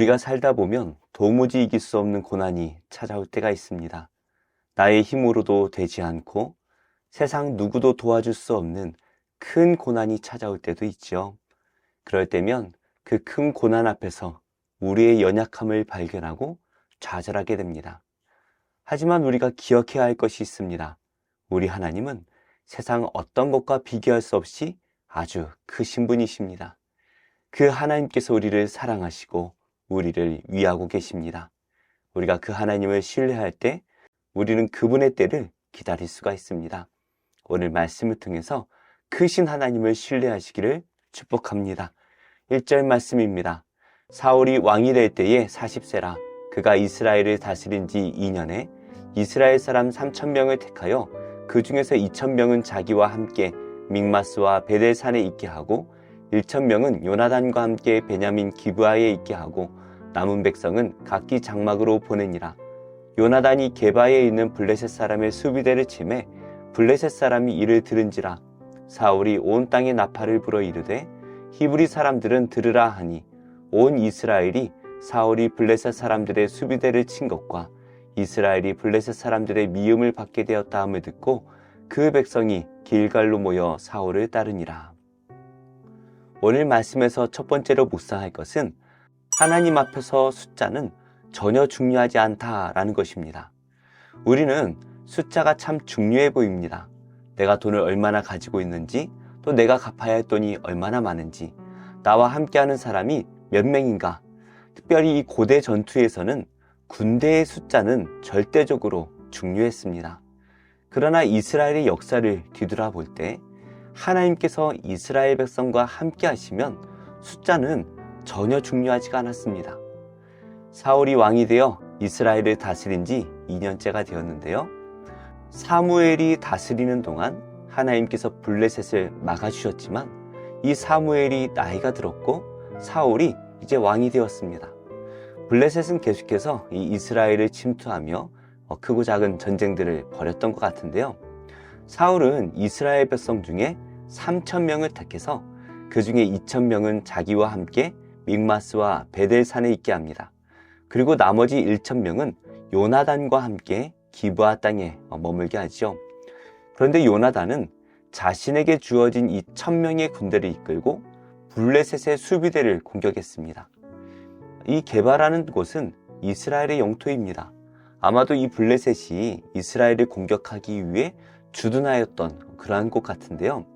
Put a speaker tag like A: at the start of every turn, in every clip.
A: 우리가 살다 보면 도무지 이길 수 없는 고난이 찾아올 때가 있습니다. 나의 힘으로도 되지 않고 세상 누구도 도와줄 수 없는 큰 고난이 찾아올 때도 있죠. 그럴 때면 그 큰 고난 앞에서 우리의 연약함을 발견하고 좌절하게 됩니다. 하지만 우리가 기억해야 할 것이 있습니다. 우리 하나님은 세상 어떤 것과 비교할 수 없이 아주 크신 분이십니다. 그 하나님께서 우리를 사랑하시고 우리를 위하고 계십니다. 우리가 그 하나님을 신뢰할 때 우리는 그분의 때를 기다릴 수가 있습니다. 오늘 말씀을 통해서 크신 하나님을 신뢰하시기를 축복합니다. 1절 말씀입니다. 사울이 왕이 될 때에 40세라 그가 이스라엘을 다스린 지 2년에 이스라엘 사람 3,000명을 택하여 그 중에서 2,000명은 자기와 함께 믹마스와 베델산에 있게 하고 1,000명은 요나단과 함께 베냐민 기브아에 있게 하고 남은 백성은 각기 장막으로 보내니라. 요나단이 게바에 있는 블레셋 사람의 수비대를 치매 블레셋 사람이 이를 들은지라. 사울이 온 땅에 나팔을 불어 이르되 히브리 사람들은 들으라 하니 온 이스라엘이 사울이 블레셋 사람들의 수비대를 친 것과 이스라엘이 블레셋 사람들의 미움을 받게 되었다 함을 듣고 그 백성이 길갈로 모여 사울을 따르니라. 오늘 말씀에서 첫 번째로 묵상할 것은 하나님 앞에서 숫자는 전혀 중요하지 않다라는 것입니다. 우리는 숫자가 참 중요해 보입니다. 내가 돈을 얼마나 가지고 있는지, 또 내가 갚아야 할 돈이 얼마나 많은지, 나와 함께하는 사람이 몇 명인가. 특별히 이 고대 전투에서는 군대의 숫자는 절대적으로 중요했습니다. 그러나 이스라엘의 역사를 뒤돌아볼 때 하나님께서 이스라엘 백성과 함께 하시면 숫자는 전혀 중요하지가 않았습니다. 사울이 왕이 되어 이스라엘을 다스린 지 2년째가 되었는데요. 사무엘이 다스리는 동안 하나님께서 블레셋을 막아주셨지만 이 사무엘이 나이가 들었고 사울이 이제 왕이 되었습니다. 블레셋은 계속해서 이 이스라엘을 침투하며 크고 작은 전쟁들을 벌였던 것 같은데요. 사울은 이스라엘 백성 중에 3,000명을 택해서 그 중에 2,000명은 자기와 함께 믹마스와 베델산에 있게 합니다. 그리고 나머지 1,000명은 요나단과 함께 기브아 땅에 머물게 하죠. 그런데 요나단은 자신에게 주어진 이 1,000명의 군대를 이끌고 블레셋의 수비대를 공격했습니다. 이 게바라는 곳은 이스라엘의 영토입니다. 아마도 이 블레셋이 이스라엘을 공격하기 위해 주둔하였던 그러한 곳 같은데요.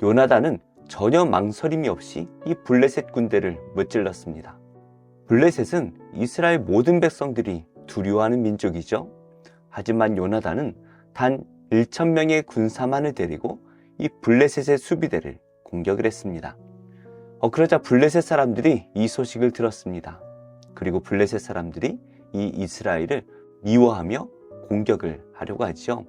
A: 요나단은 전혀 망설임이 없이 이 블레셋 군대를 무찔렀습니다. 블레셋은 이스라엘 모든 백성들이 두려워하는 민족이죠. 하지만 요나단은 단 1,000명의 군사만을 데리고 이 블레셋의 수비대를 공격을 했습니다. 그러자 블레셋 사람들이 이 소식을 들었습니다. 그리고 블레셋 사람들이 이 이스라엘을 미워하며 공격을 하려고 하죠.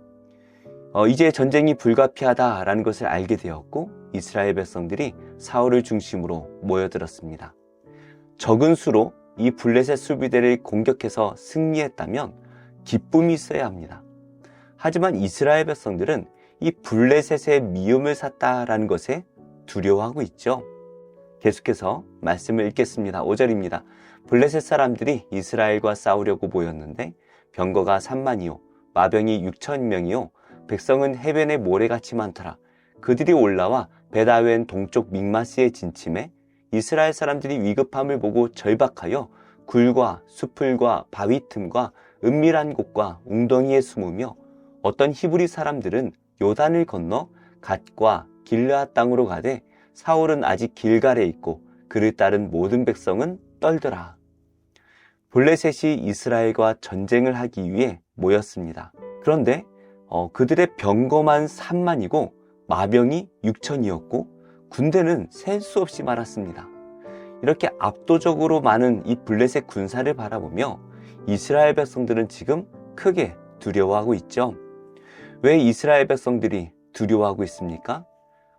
A: 이제 전쟁이 불가피하다라는 것을 알게 되었고 이스라엘 백성들이 사울을 중심으로 모여들었습니다. 적은 수로 이 블레셋 수비대를 공격해서 승리했다면 기쁨이 있어야 합니다. 하지만 이스라엘 백성들은 이 블레셋의 미움을 샀다라는 것에 두려워하고 있죠. 계속해서 말씀을 읽겠습니다. 5절입니다. 블레셋 사람들이 이스라엘과 싸우려고 모였는데 병거가 3만이요 마병이 6,000명이요 백성은 해변에 모래같이 많더라. 그들이 올라와 베다웬 동쪽 믹마스에 진침해 이스라엘 사람들이 위급함을 보고 절박하여 굴과 수풀과 바위 틈과 은밀한 곳과 웅덩이에 숨으며 어떤 히브리 사람들은 요단을 건너 갓과 길르앗 땅으로 가되 사울은 아직 길갈에 있고 그를 따른 모든 백성은 떨더라. 블레셋이 이스라엘과 전쟁을 하기 위해 모였습니다. 그런데 그들의 병거만 3만이고 마병이 6,000이었고 군대는 셀 수 없이 많았습니다. 이렇게 압도적으로 많은 이 블레셋 군사를 바라보며 이스라엘 백성들은 지금 크게 두려워하고 있죠. 왜 이스라엘 백성들이 두려워하고 있습니까?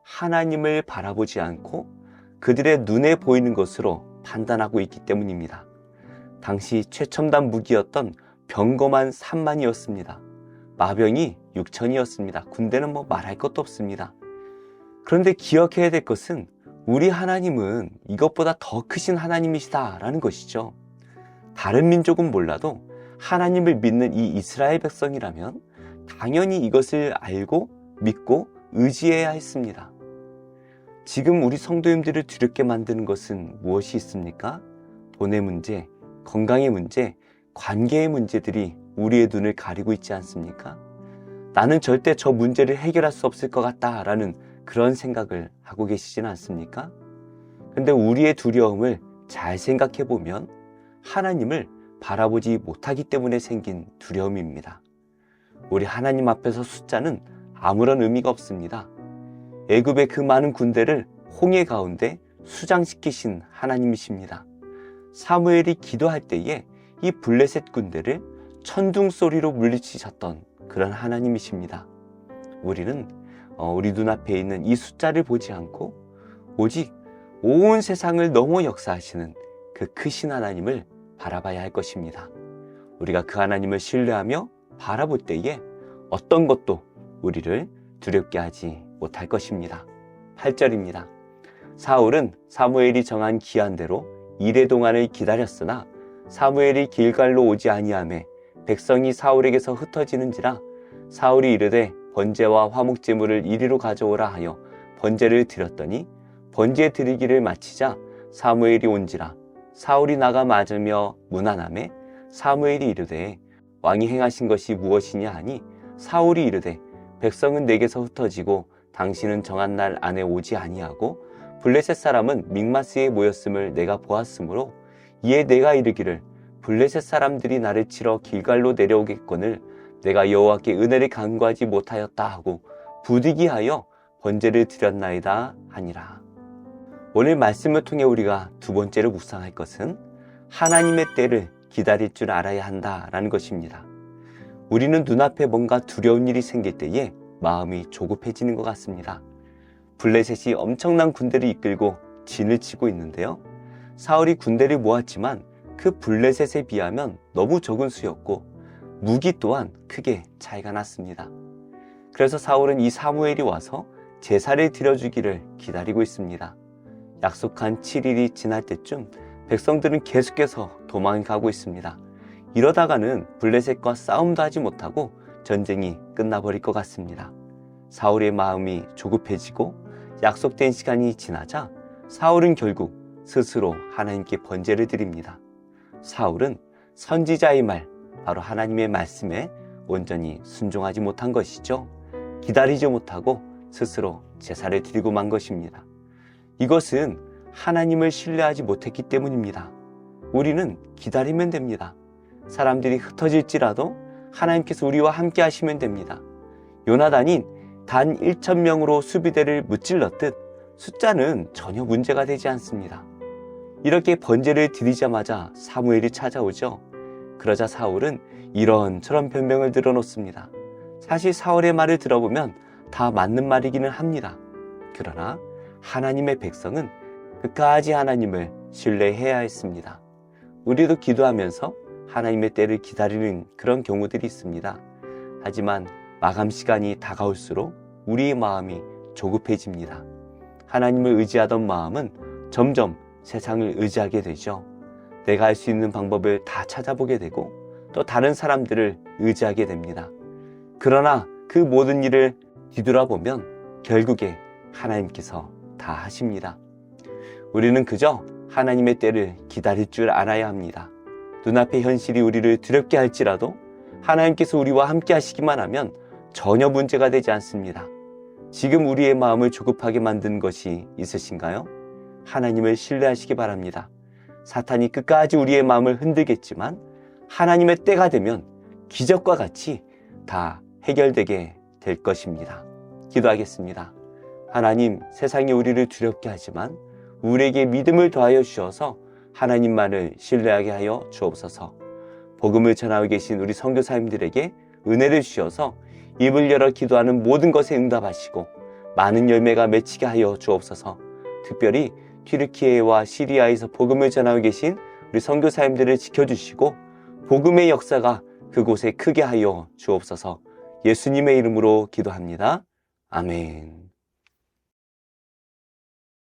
A: 하나님을 바라보지 않고 그들의 눈에 보이는 것으로 판단하고 있기 때문입니다. 당시 최첨단 무기였던 병거만 3만이었습니다. 마병이 6,000이었습니다. 군대는 말할 것도 없습니다. 그런데 기억해야 될 것은 우리 하나님은 이것보다 더 크신 하나님이시다라는 것이죠. 다른 민족은 몰라도 하나님을 믿는 이 이스라엘 백성이라면 당연히 이것을 알고 믿고 의지해야 했습니다. 지금 우리 성도님들을 두렵게 만드는 것은 무엇이 있습니까? 돈의 문제, 건강의 문제, 관계의 문제들이 우리의 눈을 가리고 있지 않습니까? 나는 절대 저 문제를 해결할 수 없을 것 같다라는 그런 생각을 하고 계시진 않습니까? 근데 우리의 두려움을 잘 생각해 보면 하나님을 바라보지 못하기 때문에 생긴 두려움입니다. 우리 하나님 앞에서 숫자는 아무런 의미가 없습니다. 애굽의 그 많은 군대를 홍해 가운데 수장시키신 하나님이십니다. 사무엘이 기도할 때에 이 블레셋 군대를 천둥 소리로 물리치셨던 그런 하나님이십니다. 우리는 우리 눈앞에 있는 이 숫자를 보지 않고 오직 온 세상을 넘어 역사하시는 그 크신 하나님을 바라봐야 할 것입니다. 우리가 그 하나님을 신뢰하며 바라볼 때에 어떤 것도 우리를 두렵게 하지 못할 것입니다. 8절입니다. 사울은 사무엘이 정한 기한대로 이레 동안을 기다렸으나 사무엘이 길갈로 오지 아니하매 백성이 사울에게서 흩어지는지라 사울이 이르되 번제와 화목제물을 이리로 가져오라 하여 번제를 드렸더니 번제 드리기를 마치자 사무엘이 온지라 사울이 나가 맞으며 문안하매 사무엘이 이르되 왕이 행하신 것이 무엇이냐 하니 사울이 이르되 백성은 내게서 흩어지고 당신은 정한 날 안에 오지 아니하고 블레셋 사람은 믹마스에 모였음을 내가 보았으므로 이에 내가 이르기를 블레셋 사람들이 나를 치러 길갈로 내려오겠거늘 내가 여호와께 은혜를 간구하지 못하였다 하고 부득이하여 번제를 드렸나이다 하니라. 오늘 말씀을 통해 우리가 두 번째로 묵상할 것은 하나님의 때를 기다릴 줄 알아야 한다라는 것입니다. 우리는 눈앞에 뭔가 두려운 일이 생길 때에 마음이 조급해지는 것 같습니다. 블레셋이 엄청난 군대를 이끌고 진을 치고 있는데요. 사울이 군대를 모았지만 그 블레셋에 비하면 너무 적은 수였고 무기 또한 크게 차이가 났습니다. 그래서 사울은 이 사무엘이 와서 제사를 드려주기를 기다리고 있습니다. 약속한 7일이 지날 때쯤 백성들은 계속해서 도망가고 있습니다. 이러다가는 블레셋과 싸움도 하지 못하고 전쟁이 끝나버릴 것 같습니다. 사울의 마음이 조급해지고 약속된 시간이 지나자 사울은 결국 스스로 하나님께 번제를 드립니다. 사울은 선지자의 말, 바로 하나님의 말씀에 온전히 순종하지 못한 것이죠. 기다리지 못하고 스스로 제사를 드리고 만 것입니다. 이것은 하나님을 신뢰하지 못했기 때문입니다. 우리는 기다리면 됩니다. 사람들이 흩어질지라도 하나님께서 우리와 함께 하시면 됩니다. 요나단이 단 1,000명으로 수비대를 무찔렀듯 숫자는 전혀 문제가 되지 않습니다. 이렇게 번제를 드리자마자 사무엘이 찾아오죠. 그러자 사울은 이런저런 변명을 들어놓습니다. 사실 사울의 말을 들어보면 다 맞는 말이기는 합니다. 그러나 하나님의 백성은 끝까지 하나님을 신뢰해야 했습니다. 우리도 기도하면서 하나님의 때를 기다리는 그런 경우들이 있습니다. 하지만 마감 시간이 다가올수록 우리의 마음이 조급해집니다. 하나님을 의지하던 마음은 점점 세상을 의지하게 되죠. 내가 할 수 있는 방법을 다 찾아보게 되고 또 다른 사람들을 의지하게 됩니다. 그러나 그 모든 일을 뒤돌아보면 결국에 하나님께서 다 하십니다. 우리는 그저 하나님의 때를 기다릴 줄 알아야 합니다. 눈앞의 현실이 우리를 두렵게 할지라도 하나님께서 우리와 함께 하시기만 하면 전혀 문제가 되지 않습니다. 지금 우리의 마음을 조급하게 만든 것이 있으신가요? 하나님을 신뢰하시기 바랍니다. 사탄이 끝까지 우리의 마음을 흔들겠지만 하나님의 때가 되면 기적과 같이 다 해결되게 될 것입니다. 기도하겠습니다. 하나님, 세상이 우리를 두렵게 하지만 우리에게 믿음을 더하여 주셔서 하나님만을 신뢰하게 하여 주옵소서. 복음을 전하고 계신 우리 선교사님들에게 은혜를 주셔서 입을 열어 기도하는 모든 것에 응답하시고 많은 열매가 맺히게 하여 주옵소서. 특별히 튀르키예와 시리아에서 복음을 전하고 계신 우리 선교사님들을 지켜주시고 복음의 역사가 그곳에 크게 하여 주옵소서. 예수님의 이름으로 기도합니다. 아멘.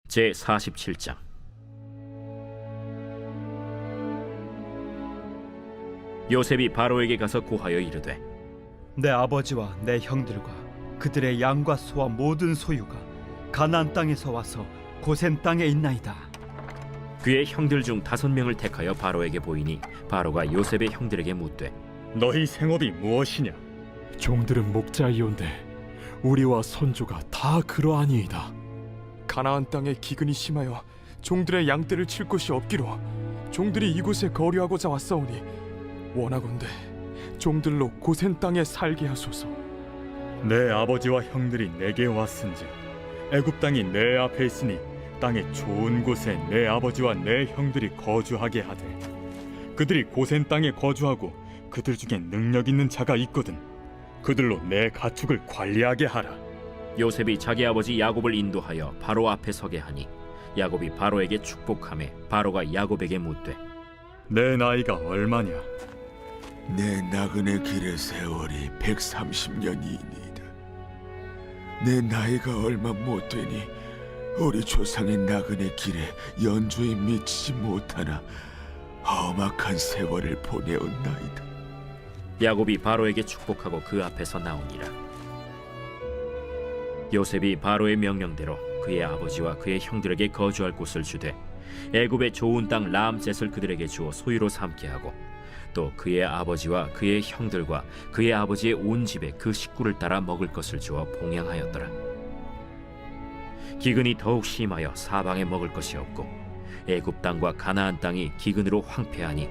B: 제47장 요셉이 바로에게 가서 고하여 이르되
C: 내 아버지와 내 형들과 그들의 양과 소와 모든 소유가 가나안 땅에서 와서 고센 땅에 있나이다.
B: 그의 형들 중 5명을 택하여 바로에게 보이니 바로가 요셉의 형들에게 묻되
D: 너희 생업이 무엇이냐?
E: 종들은 목자이온데 우리와 선조가 다 그러하니이다. 가나안 땅에 기근이 심하여 종들의 양떼를 칠 곳이 없기로 종들이 이곳에 거류하고자 왔사오니 원하건대 종들로 고센 땅에 살게 하소서.
D: 내 아버지와 형들이 내게 왔은즉 애굽 땅이 내 앞에 있으니 땅의 좋은 곳에 내 아버지와 내 형들이 거주하게 하되 그들이 고센 땅에 거주하고 그들 중에 능력 있는 자가 있거든 그들로 내 가축을 관리하게 하라.
B: 요셉이 자기 아버지 야곱을 인도하여 바로 앞에 서게 하니 야곱이 바로에게 축복하며 바로가 야곱에게 묻되
D: 내 나이가 얼마냐?
F: 내 나그네 길의 세월이 130년이니이다. 내 나이가 얼마 못 되니 우리 조상의 나그네 길에 연주에 미치지 못하나 험악한 세월을 보내었나이다.
B: 야곱이 바로에게 축복하고 그 앞에서 나오니라. 요셉이 바로의 명령대로 그의 아버지와 그의 형들에게 거주할 곳을 주되 애굽의 좋은 땅 라암셋을 그들에게 주어 소유로 삼게 하고 또 그의 아버지와 그의 형들과 그의 아버지의 온 집에 그 식구를 따라 먹을 것을 주어 봉양하였더라. 기근이 더욱 심하여 사방에 먹을 것이 없고 애굽 땅과 가나안 땅이 기근으로 황폐하니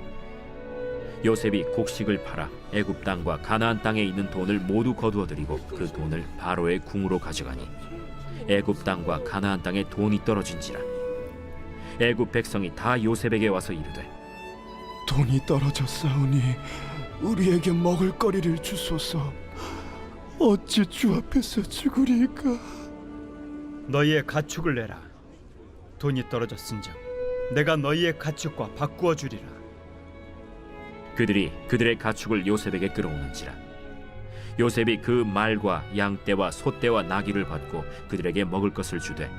B: 요셉이 곡식을 팔아 애굽 땅과 가나안 땅에 있는 돈을 모두 거두어들이고 그 돈을 바로의 궁으로 가져가니 애굽 땅과 가나안 땅에 돈이 떨어진지라. 애굽 백성이 다 요셉에게 와서 이르되
F: 돈이 떨어졌사오니 우리에게 먹을 거리를 주소서. 어찌 주 앞에서 죽으리까?
C: 너희의 가축을 내라. 돈이 떨어졌은즉 내가 너희의 가축과 바꾸어 주리라.
B: 그들이 그들의 가축을 요셉에게 끌어오는지라. 요셉이 그 말과 양떼와 소떼와 나귀를 받고 그들에게 먹을 것을 주되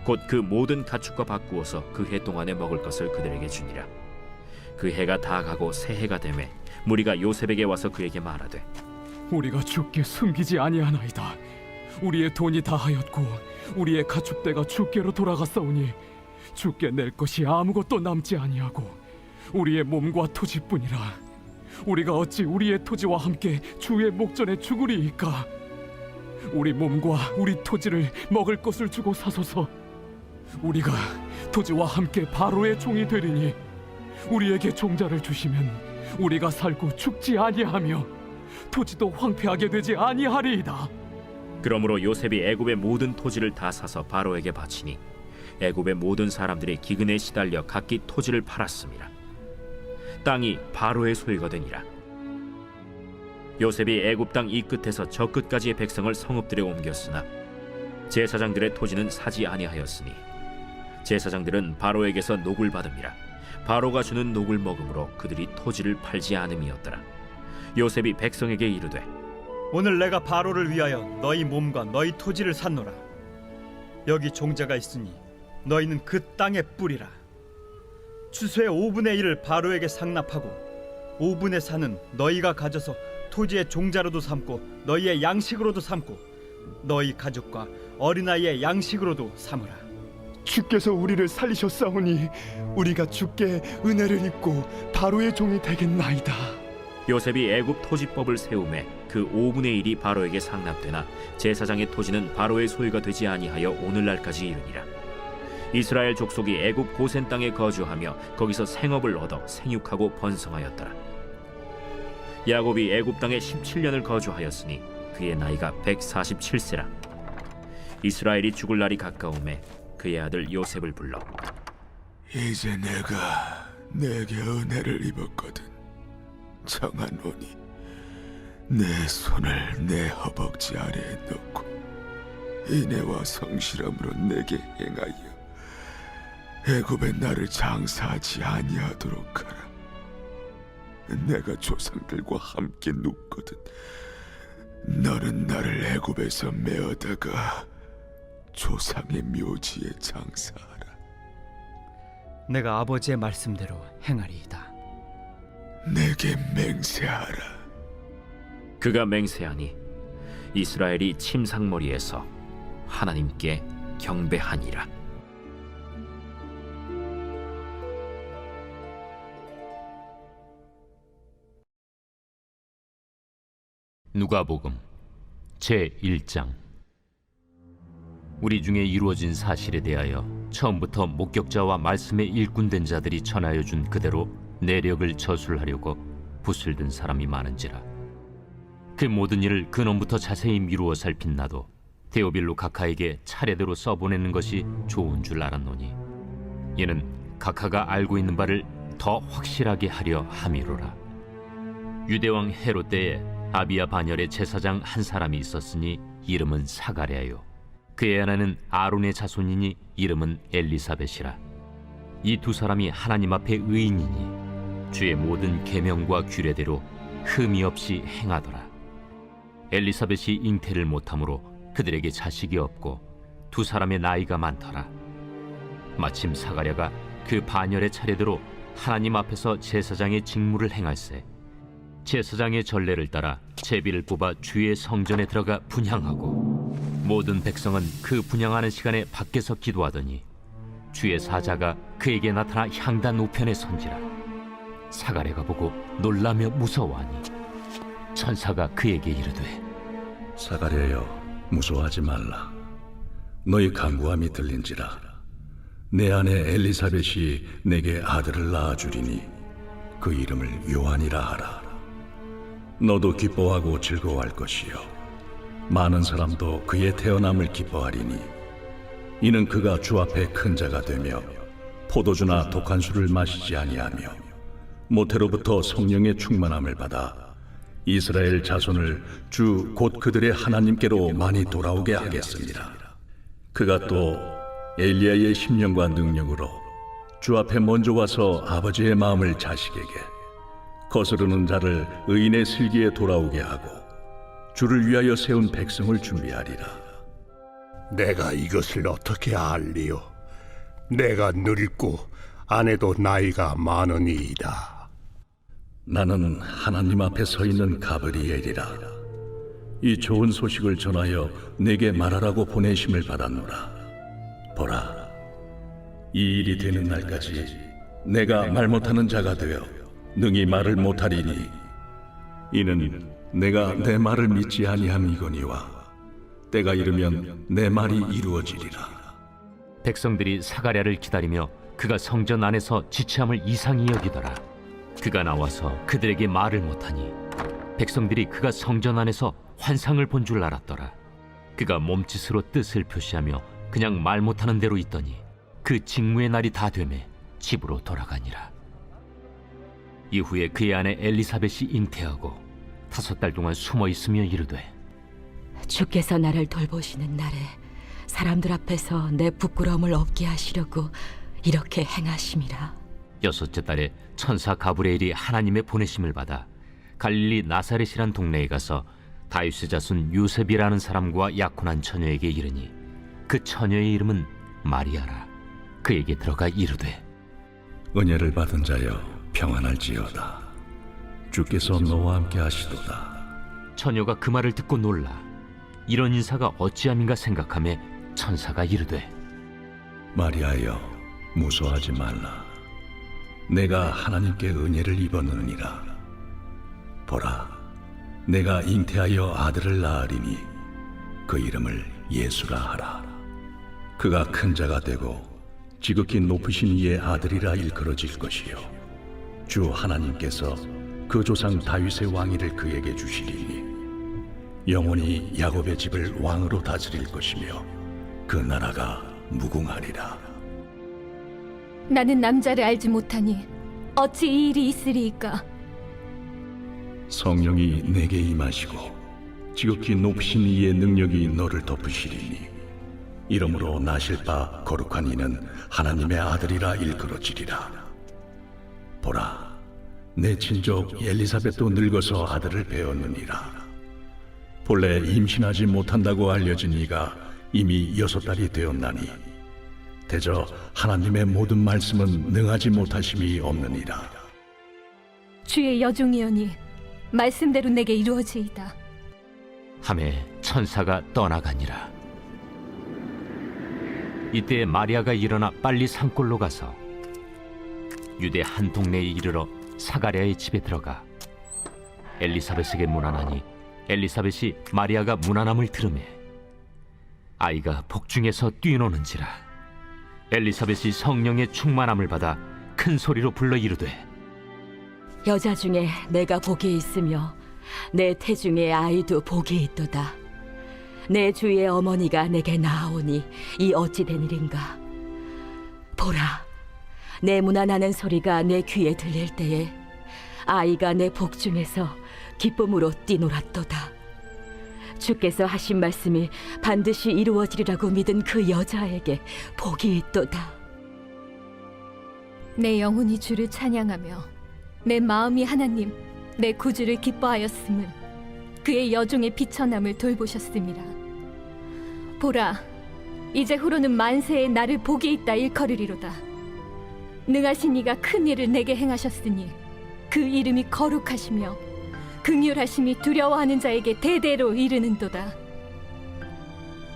B: 곧 그 모든 가축과 바꾸어서 그 해 동안에 먹을 것을 그들에게 주니라. 그 해가 다 가고 새 해가 되매 무리가 요셉에게 와서 그에게 말하되
E: 우리가 주께 숨기지 아니하나이다. 우리의 돈이 다하였고 우리의 가축대가 주께로 돌아갔사오니 주께 낼 것이 아무것도 남지 아니하고 우리의 몸과 토지뿐이라. 우리가 어찌 우리의 토지와 함께 주의 목전에 죽으리이까? 우리 몸과 우리 토지를 먹을 것을 주고 사소서. 우리가 토지와 함께 바로의 종이 되리니 우리에게 종자를 주시면 우리가 살고 죽지 아니하며 토지도 황폐하게 되지 아니하리이다.
B: 그러므로 요셉이 애굽의 모든 토지를 다 사서 바로에게 바치니 애굽의 모든 사람들이 기근에 시달려 각기 토지를 팔았습니다. 땅이 바로의 소유가 되니라. 요셉이 애굽 땅 이 끝에서 저 끝까지의 백성을 성읍들에 옮겼으나 제사장들의 토지는 사지 아니하였으니 제사장들은 바로에게서 녹을 받음이라. 바로가 주는 녹을 먹음으로 그들이 토지를 팔지 않음이었더라. 요셉이 백성에게 이르되
C: 오늘 내가 바로를 위하여 너희 몸과 너희 토지를 샀노라. 여기 종자가 있으니 너희는 그 땅의 뿔이라. 추수의 5분의 1을 바로에게 상납하고 5분의 4는 너희가 가져서 토지의 종자로도 삼고 너희의 양식으로도 삼고 너희 가족과 어린아이의 양식으로도 삼으라.
F: 주께서 우리를 살리셨사오니 우리가 주께 은혜를 입고 바로의 종이 되겠나이다.
B: 요셉이 애굽 토지법을 세우매 그 5분의 1이 바로에게 상납되나 제사장의 토지는 바로의 소유가 되지 아니하여 오늘날까지 이르니라. 이스라엘 족속이 애굽 고센 땅에 거주하며 거기서 생업을 얻어 생육하고 번성하였더라. 야곱이 애굽 땅에 17년을 거주하였으니 그의 나이가 147세라. 이스라엘이 죽을 날이 가까우매 그의 아들 요셉을 불러
F: 이제 내가 내게 은혜를 입었거든. 청하노니 내 손을 내 허벅지 아래에 넣고 인애와 성실함으로 내게 행하여 애굽에 나를 장사하지 아니하도록 하라. 내가 조상들과 함께 눕거든 너는 나를 애굽에서 메어다가 조상의 묘지에 장사하라.
C: 내가 아버지의 말씀대로 행하리이다.
F: 내게 맹세하라.
B: 그가 맹세하니 이스라엘이 침상머리에서 하나님께 경배하니라. 누가복음 제1장. 우리 중에 이루어진 사실에 대하여 처음부터 목격자와 말씀에 일꾼된 자들이 전하여 준 그대로 내력을 저술하려고 붓을 든 사람이 많은지라. 그 모든 일을 근원부터 자세히 미루어 살핀 나도 데오빌로 각하에게 차례대로 써보내는 것이 좋은 줄 알았노니, 이는 각하가 알고 있는 바를 더 확실하게 하려 함이로라. 유대왕 헤롯 때에 아비야 반열의 제사장 한 사람이 있었으니 이름은 사가랴요. 그의 아내는 아론의 자손이니 이름은 엘리사벳이라. 이 두 사람이 하나님 앞에 의인이니 주의 모든 계명과 규례대로 흠이 없이 행하더라. 엘리사벳이 잉태를 못하므로 그들에게 자식이 없고 두 사람의 나이가 많더라. 마침 사가랴가 그 반열의 차례대로 하나님 앞에서 제사장의 직무를 행할세 제사장의 전례를 따라 제비를 뽑아 주의 성전에 들어가 분향하고, 모든 백성은 그 분향하는 시간에 밖에서 기도하더니 주의 사자가 그에게 나타나 향단 우편에 선지라. 사가랴가 보고 놀라며 무서워하니 천사가 그에게 이르되,
G: 사가랴여, 무서워하지 말라. 너희 간구함이 들린지라. 내 아내 엘리사벳이 내게 아들을 낳아주리니 그 이름을 요한이라 하라. 너도 기뻐하고 즐거워할 것이요, 많은 사람도 그의 태어남을 기뻐하리니, 이는 그가 주 앞에 큰 자가 되며 포도주나 독한 술을 마시지 아니하며 모태로부터 성령의 충만함을 받아 이스라엘 자손을 주 곧 그들의 하나님께로 많이 돌아오게 하겠습니다. 그가 또 엘리야의 심령과 능력으로 주 앞에 먼저 와서 아버지의 마음을 자식에게, 거스르는 자를 의인의 슬기에 돌아오게 하고 주를 위하여 세운 백성을 준비하리라.
H: 내가 이것을 어떻게 알리요? 내가 늙고 아내도 나이가 많으니이다.
G: 나는 하나님 앞에 서 있는 가브리엘이라. 이 좋은 소식을 전하여 내게 말하라고 보내심을 받았노라. 보라, 이 일이 되는 날까지 내가 말 못하는 자가 되어 능히 말을 못하리니, 이는 내가 내 말을 믿지 아니함이거니와 때가 이르면 내 말이 이루어지리라.
B: 백성들이 사가랴를 기다리며 그가 성전 안에서 지체함을 이상히 여기더라. 그가 나와서 그들에게 말을 못하니 백성들이 그가 성전 안에서 환상을 본 줄 알았더라. 그가 몸짓으로 뜻을 표시하며 그냥 말 못하는 대로 있더니 그 직무의 날이 다 되매 집으로 돌아가니라. 이후에 그의 아내 엘리사벳이 잉태하고 5달 동안 숨어 있으며 이르되,
I: 주께서 나를 돌보시는 날에 사람들 앞에서 내 부끄러움을 없게 하시려고 이렇게 행하심이라.
B: 6째 달에 천사 가브리엘이 하나님의 보내심을 받아 갈릴리 나사렛이란 동네에 가서 다윗의 자손 요셉이라는 사람과 약혼한 처녀에게 이르니, 그 처녀의 이름은 마리아라. 그에게 들어가 이르되,
G: 은혜를 받은 자여, 평안할지어다. 주께서 너와 함께 하시도다.
B: 처녀가 그 말을 듣고 놀라 이런 인사가 어찌함인가 생각하며 천사가 이르되,
G: 마리아여, 무서워하지 말라. 내가 하나님께 은혜를 입었느니라. 보라, 내가 잉태하여 아들을 낳으리니 그 이름을 예수라 하라. 그가 큰 자가 되고 지극히 높으신 이의 아들이라 일컬어질 것이요, 주 하나님께서 그 조상 다윗의 왕위를 그에게 주시리니 영원히 야곱의 집을 왕으로 다스릴 것이며 그 나라가 무궁하리라.
J: 나는 남자를 알지 못하니 어찌 이 일이 있으리이까?
G: 성령이 내게 임하시고 지극히 높으신 이의 능력이 너를 덮으시리니 이러므로 나실 바 거룩한 이는 하나님의 아들이라 일컬어지리라. 보라, 내 친족 엘리사벳도 늙어서 아들을 배웠느니라. 본래 임신하지 못한다고 알려진 이가 이미 6달이 되었나니 대저 하나님의 모든 말씀은 능하지 못하심이 없느니라.
J: 주의 여종이오니 말씀대로 내게 이루어지이다.
B: 하매 천사가 떠나가니라. 이때 마리아가 일어나 빨리 산골로 가서 유대 한 동네에 이르러 사가랴의 집에 들어가 엘리사벳에게 문안하니 엘리사벳이 마리아가 문안함을 들으매 아이가 복중에서 뛰노는지라. 엘리사벳이 성령의 충만함을 받아 큰 소리로 불러 이르되
I: 여자 중에 내가 복이 있으며 내 태중에 아이도 복이 있도다. 내 주의 어머니가 내게 나아오니 이 어찌 된 일인가. 보라, 내 문안하는 소리가 내 귀에 들릴 때에 아이가 내 복중에서 기쁨으로 뛰놀았도다. 주께서 하신 말씀이 반드시 이루어지리라고 믿은 그 여자에게 복이 있도다.
J: 내 영혼이 주를 찬양하며 내 마음이 하나님 내 구주를 기뻐하였음을 그의 여종의 비천함을 돌보셨음이라. 보라, 이제 후로는 만세에 나를 복이 있다 일컬으리로다. 능하신 이가 큰 일을 내게 행하셨으니 그 이름이 거룩하시며 긍휼하심이 두려워하는 자에게 대대로 이르는도다.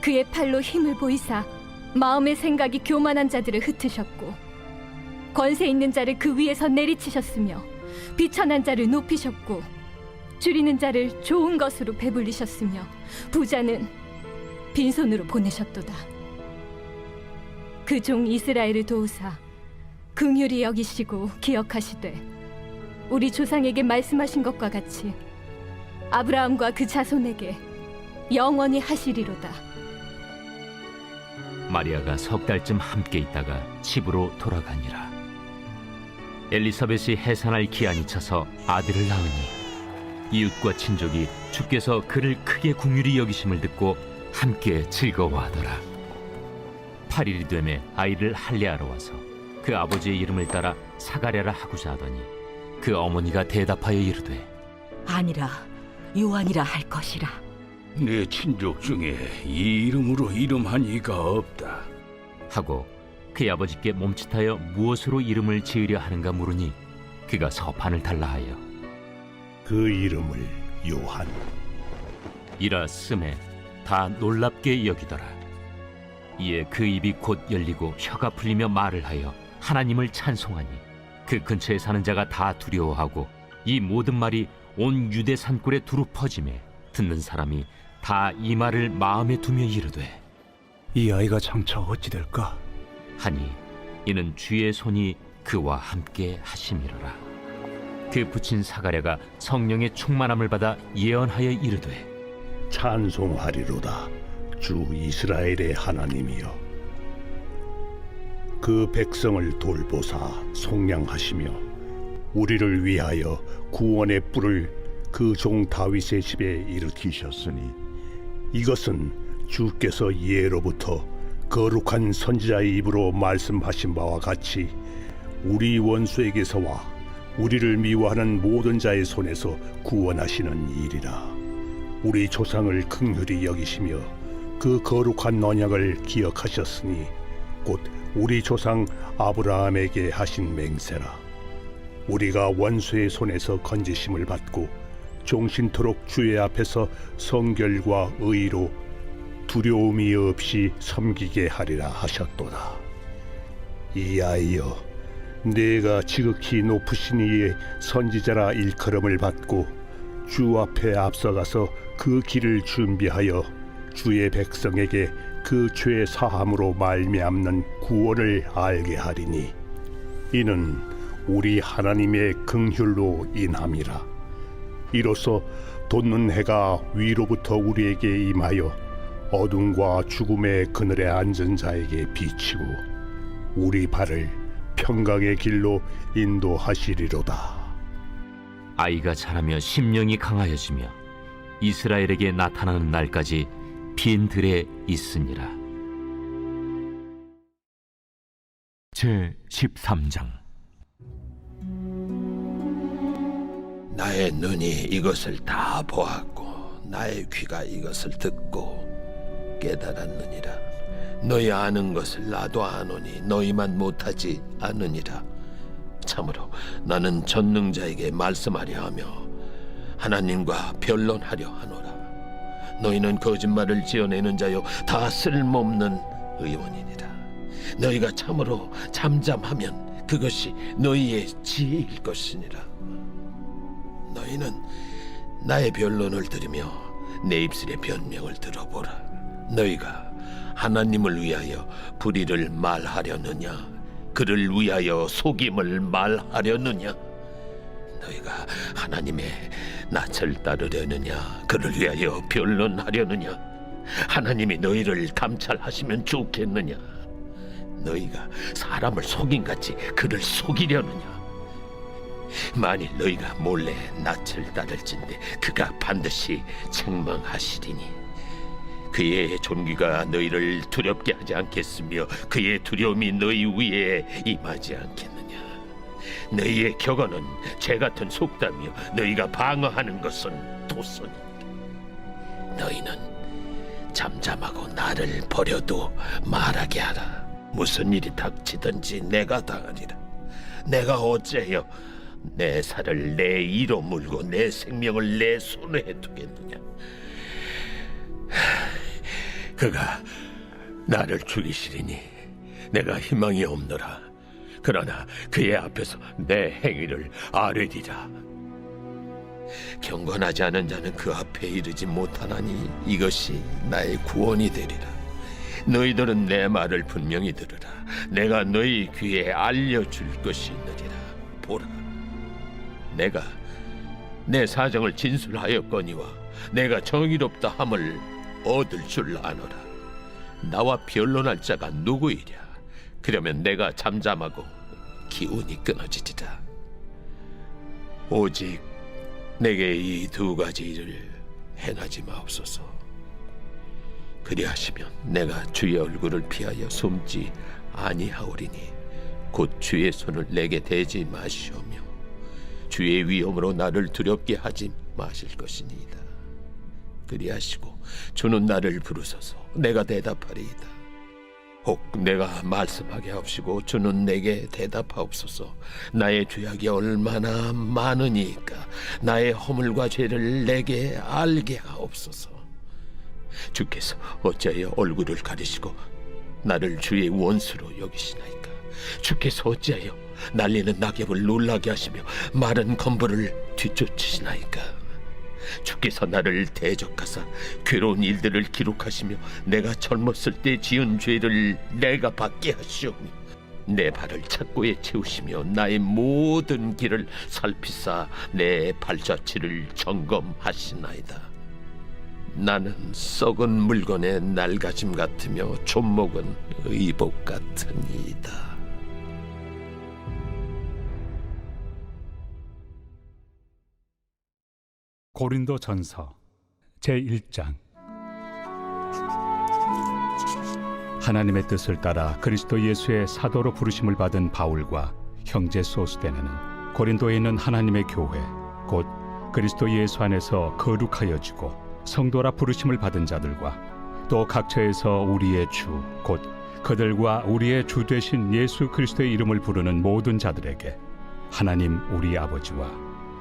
J: 그의 팔로 힘을 보이사 마음의 생각이 교만한 자들을 흩으셨고 권세 있는 자를 그 위에서 내리치셨으며 비천한 자를 높이셨고 줄이는 자를 좋은 것으로 배불리셨으며 부자는 빈손으로 보내셨도다. 그 종 이스라엘을 도우사 긍휼히 여기시고 기억하시되 우리 조상에게 말씀하신 것과 같이 아브라함과 그 자손에게 영원히 하시리로다.
B: 마리아가 석 달쯤 함께 있다가 집으로 돌아가니라. 엘리사벳이 해산할 기한이 차서 아들을 낳으니 이웃과 친족이 주께서 그를 크게 긍휼히 여기심을 듣고 함께 즐거워하더라. 8일이 되매 아이를 할례하러 와서 그 아버지의 이름을 따라 사가랴라 하고자 하더니 그 어머니가 대답하여 이르되
I: 아니라 요한이라 할 것이라.
G: 내 친족 중에 이 이름으로 이름한 이가 없다.
B: 하고 그의 아버지께 몸짓하여 무엇으로 이름을 지으려 하는가 물으니 그가 서판을 달라 하여
H: 그 이름을 요한.
B: 이라 쓰매 다 놀랍게 여기더라. 이에 그 입이 곧 열리고 혀가 풀리며 말을 하여 하나님을 찬송하니 그 근처에 사는 자가 다 두려워하고 이 모든 말이 온 유대 산골에 두루 퍼지매 듣는 사람이 다 이 말을 마음에 두며 이르되
H: 이 아이가 장차 어찌 될까?
B: 하니 이는 주의 손이 그와 함께 하심이로라. 그 부친 사가랴가 성령의 충만함을 받아 예언하여 이르되
H: 찬송하리로다 주 이스라엘의 하나님이여. 그 백성을 돌보사 속량하시며 우리를 위하여 구원의 뿔을 그 종 다윗의 집에 일으키셨으니 이것은 주께서 예로부터 거룩한 선지자의 입으로 말씀하신 바와 같이 우리 원수에게서와 우리를 미워하는 모든 자의 손에서 구원하시는 일이라. 우리 조상을 긍휼히 여기시며 그 거룩한 언약을 기억하셨으니 곧 우리 조상 아브라함에게 하신 맹세라. 우리가 원수의 손에서 건지심을 받고 종신토록 주의 앞에서 성결과 의로 두려움이 없이 섬기게 하리라 하셨도다. 이 아이여, 내가 지극히 높으신 이의 선지자라 일컬음을 받고 주 앞에 앞서가서 그 길을 준비하여 주의 백성에게 그 죄 사함으로 말미암는 구원을 알게 하리니 이는 우리 하나님의 긍휼로 인함이라. 이로써 돋는 해가 위로부터 우리에게 임하여 어둠과 죽음의 그늘에 앉은 자에게 비치고 우리 발을 평강의 길로 인도하시리로다.
B: 아이가 자라며 심령이 강하여지며 이스라엘에게 나타나는 날까지 빈 들에 있으니라. 제 13장.
K: 나의 눈이 이것을 다 보았고 나의 귀가 이것을 듣고 깨달았느니라. 너희 아는 것을 나도 아노니 너희만 못하지 않으니라. 참으로 나는 전능자에게 말씀하려 하며 하나님과 변론하려 하노라. 너희는 거짓말을 지어내는 자요 다 쓸모없는 의원이니라. 너희가 참으로 잠잠하면 그것이 너희의 지혜일 것이니라. 너희는 나의 변론을 들으며 내 입술의 변명을 들어보라. 너희가 하나님을 위하여 불의를 말하려느냐, 그를 위하여 속임을 말하려느냐? 너희가 하나님의 낯을 따르려느냐, 그를 위하여 변론하려느냐? 하나님이 너희를 감찰하시면 좋겠느냐? 너희가 사람을 속임같이 그를 속이려느냐? 만일 너희가 몰래 낯을 따를진대 그가 반드시 책망하시리니 그의 존귀가 너희를 두렵게 하지 않겠으며 그의 두려움이 너희 위에 임하지 않겠느냐? 너희의 격언은 죄 같은 속담이요 너희가 방어하는 것은 도선이니라. 너희는 잠잠하고 나를 버려도 말하게 하라. 무슨 일이 닥치든지 내가 당하리라. 내가 어째여 내 살을 내 이로 물고 내 생명을 내 손에 두겠느냐? 그가 나를 죽이시리니 내가 희망이 없노라. 그러나 그의 앞에서 내 행위를 아뢰리라. 경건하지 않은 자는 그 앞에 이르지 못하나니 이것이 나의 구원이 되리라. 너희들은 내 말을 분명히 들으라. 내가 너희 귀에 알려줄 것이 있느니라. 보라, 내가 내 사정을 진술하였거니와 내가 정의롭다 함을 얻을 줄 아노라. 나와 변론할 자가 누구이랴? 그러면 내가 잠잠하고 기운이 끊어지리라. 오직 내게 이 두 가지 일을 행하지 마옵소서. 그리하시면 내가 주의 얼굴을 피하여 숨지 아니하오리니 곧 주의 손을 내게 대지 마시오며 주의 위엄으로 나를 두렵게 하지 마실 것이니이다. 그리하시고 주는 나를 부르소서. 내가 대답하리이다. 혹 내가 말씀하게 하옵시고 주는 내게 대답하옵소서. 나의 죄악이 얼마나 많으니까 나의 허물과 죄를 내게 알게 하옵소서. 주께서 어찌하여 얼굴을 가리시고 나를 주의 원수로 여기시나이까? 주께서 어찌하여 날리는 낙엽을 놀라게 하시며 마른 건물을 뒤쫓으시나이까? 주께서 나를 대적하사 괴로운 일들을 기록하시며 내가 젊었을 때 지은 죄를 내가 받게 하시오며 내 발을 착고에 채우시며 나의 모든 길을 살피사 내 발자취를 점검하시나이다. 나는 썩은 물건의 낡아짐 같으며 존목은 의복 같으니이다.
L: 고린도 전서 제1장. 하나님의 뜻을 따라 그리스도 예수의 사도로 부르심을 받은 바울과 형제 소스데네는 고린도에 있는 하나님의 교회 곧 그리스도 예수 안에서 거룩하여지고 성도라 부르심을 받은 자들과 또 각처에서 우리의 주 곧 그들과 우리의 주 되신 예수 그리스도의 이름을 부르는 모든 자들에게 하나님 우리 아버지와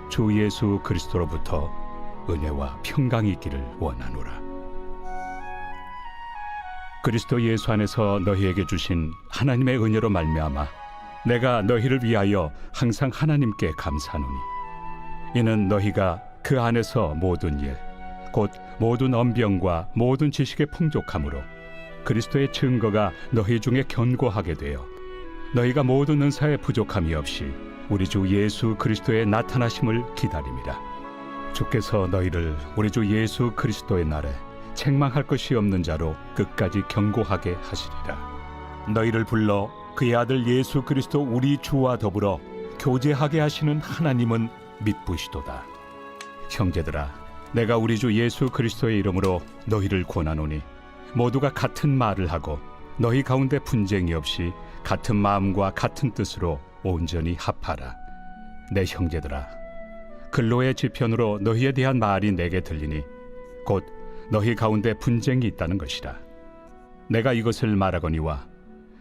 L: 주 예수 그리스도로부터 은혜와 평강이 있기를 원하노라. 그리스도 예수 안에서 너희에게 주신 하나님의 은혜로 말미암아 내가 너희를 위하여 항상 하나님께 감사하노니 이는 너희가 그 안에서 모든 일 곧 모든 언병과 모든 지식의 풍족함으로 그리스도의 증거가 너희 중에 견고하게 되어 너희가 모든 은사에 부족함이 없이 우리 주 예수 그리스도의 나타나심을 기다림이라. 주께서 너희를 우리 주 예수 그리스도의 날에 책망할 것이 없는 자로 끝까지 경고하게 하시리라. 너희를 불러 그의 아들 예수 그리스도 우리 주와 더불어 교제하게 하시는 하나님은 미쁘시도다. 형제들아, 내가 우리 주 예수 그리스도의 이름으로 너희를 권하노니 모두가 같은 말을 하고 너희 가운데 분쟁이 없이 같은 마음과 같은 뜻으로 온전히 합하라. 내 형제들아, 근로의 지편으로 너희에 대한 말이 내게 들리니 곧 너희 가운데 분쟁이 있다는 것이라. 내가 이것을 말하거니와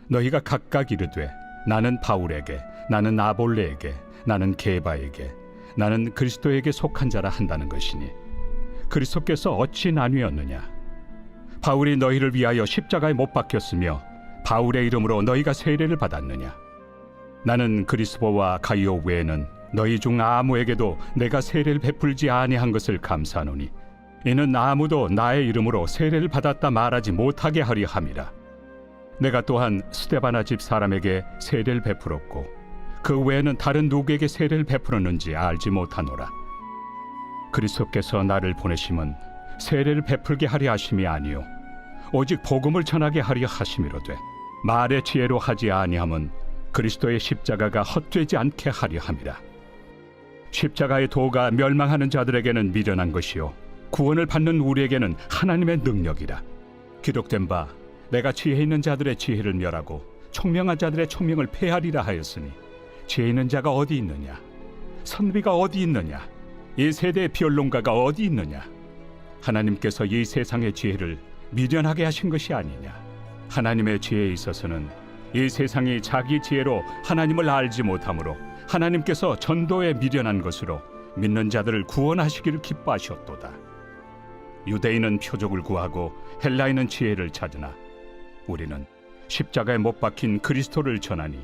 L: 너희가 각각 이르되 나는 바울에게, 나는 아볼레에게, 나는 게바에게, 나는 그리스도에게 속한 자라 한다는 것이니 그리스도께서 어찌 나뉘었느냐? 바울이 너희를 위하여 십자가에 못 박혔으며 바울의 이름으로 너희가 세례를 받았느냐? 나는 그리스도와 가이오 외에는 너희 중 아무에게도 내가 세례를 베풀지 아니한 것을 감사하노니 이는 아무도 나의 이름으로 세례를 받았다 말하지 못하게 하려 함이라. 내가 또한 스데바나 집 사람에게 세례를 베풀었고 그 외에는 다른 누구에게 세례를 베풀었는지 알지 못하노라. 그리스도께서 나를 보내심은 세례를 베풀게 하려 하심이 아니요 오직 복음을 전하게 하려 하심이로되 말의 지혜로 하지 아니함은 그리스도의 십자가가 헛되지 않게 하려 함이라. 십자가의 도가 멸망하는 자들에게는 미련한 것이요 구원을 받는 우리에게는 하나님의 능력이라. 기록된 바 내가 지혜 있는 자들의 지혜를 멸하고 총명한 자들의 총명을 폐하리라 하였으니 지혜 있는 자가 어디 있느냐? 선비가 어디 있느냐? 이 세대의 변론가가 어디 있느냐? 하나님께서 이 세상의 지혜를 미련하게 하신 것이 아니냐? 하나님의 지혜에 있어서는 이 세상이 자기 지혜로 하나님을 알지 못하므로 하나님께서 전도에 미련한 것으로 믿는 자들을 구원하시기를 기뻐하셨도다. 유대인은 표적을 구하고 헬라인은 지혜를 찾으나 우리는 십자가에 못 박힌 그리스도를 전하니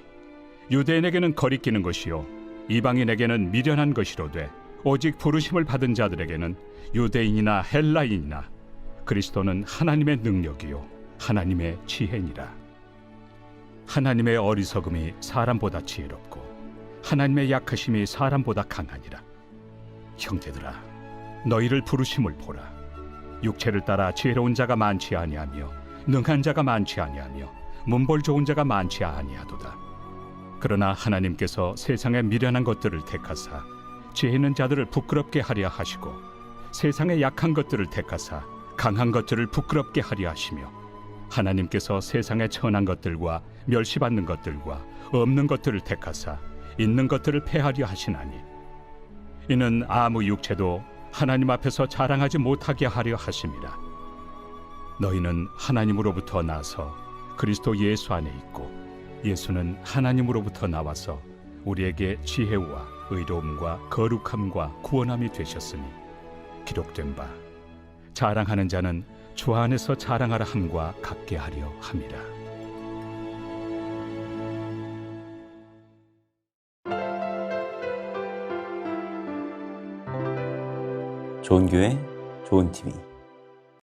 L: 유대인에게는 거리끼는 것이요 이방인에게는 미련한 것이로되 오직 부르심을 받은 자들에게는 유대인이나 헬라인이나 그리스도는 하나님의 능력이요 하나님의 지혜니라. 하나님의 어리석음이 사람보다 지혜롭고 하나님의 약하심이 사람보다 강하니라. 형제들아, 너희를 부르심을 보라. 육체를 따라 지혜로운 자가 많지 아니하며 능한 자가 많지 아니하며 문벌 좋은 자가 많지 아니하도다. 그러나 하나님께서 세상의 미련한 것들을 택하사 지혜 있는 자들을 부끄럽게 하려 하시고 세상의 약한 것들을 택하사 강한 것들을 부끄럽게 하려 하시며 하나님께서 세상의 천한 것들과 멸시받는 것들과 없는 것들을 택하사 있는 것들을 폐하려 하시나니 이는 아무 육체도 하나님 앞에서 자랑하지 못하게 하려 하심이라. 너희는 하나님으로부터 나서 그리스도 예수 안에 있고 예수는 하나님으로부터 나와서 우리에게 지혜와 의로움과 거룩함과 구원함이 되셨으니 기록된 바 자랑하는 자는 주 안에서 자랑하라 함과 같게 하려 함이라.
A: 좋은 교회, 좋은 TV